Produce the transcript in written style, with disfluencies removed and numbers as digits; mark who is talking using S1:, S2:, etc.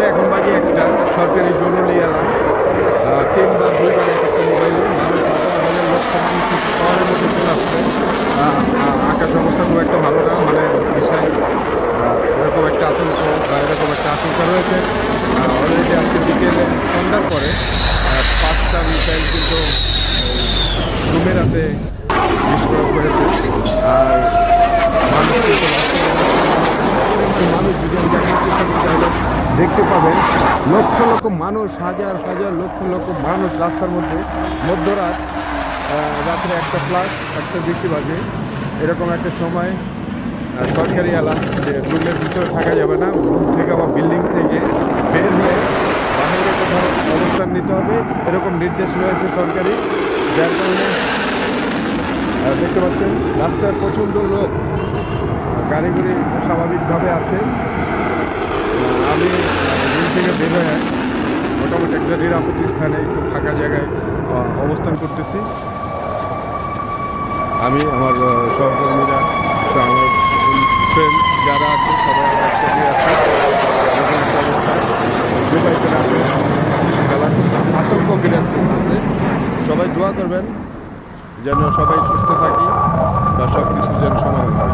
S1: এখন বাজে একটা সরকারি জরুরি এলাম। 3 বার 2 বার এক একটা মোবাইলে মানুষ হাজার হাজার লক্ষ মানুষ কিন্তু শহরের মধ্যে চলে আসছে। আকাশ অবস্থা খুব একটা ভালো না, মানে বিশাল এরকম একটা আতঙ্ক বা এরকম একটা আশঙ্কা রয়েছে। অলরেডি আজকে বিকেলে সন্ধ্যার পরে 5টা মিসাইল কিন্তু জুমেরাতে বিস্ফোরণ করেছে। আর মানুষ কিন্তু মানুষ যদি আমি দেখানোর চেষ্টা করি তাহলে দেখতে পাবেন লক্ষ লক্ষ মানুষ, হাজার হাজার লক্ষ লক্ষ মানুষ রাস্তার মধ্যে। মধ্যরাত, রাত্রে 1:00+ 1টার বেশি বাজে, এরকম একটা সময় সরকারি এলাকা যে রুমের ভিতরে থাকা যাবে না, রুম থেকে বা বিল্ডিং থেকে বের হয়ে বাইরে কোথাও অবস্থান নিতে হবে, এরকম নির্দেশ রয়েছে সরকারি। যার কারণে দেখতে পাচ্ছেন রাস্তায় প্রচণ্ড লোক, গাড়ি ঘুড়ি স্বাভাবিকভাবে আছে। আমি রুম থেকে বের হয়ে মোটামুটি একটা নিরাপদ স্থানে একটু ফাঁকা জায়গায় অবস্থান করতেছি। আমি আমার সহকর্মীরা, আমার ফ্রেন্ড যারা আছে সবাই একসাথে আছে। এরকম একটা অবস্থা দুবাইতে রাতে বেলা খুব আতঙ্ক বিরাজ করতেছে। সবাই দোয়া করবেন যেন সবাই সুস্থ থাকি বা সব কিছু যেন সমাধান হয়।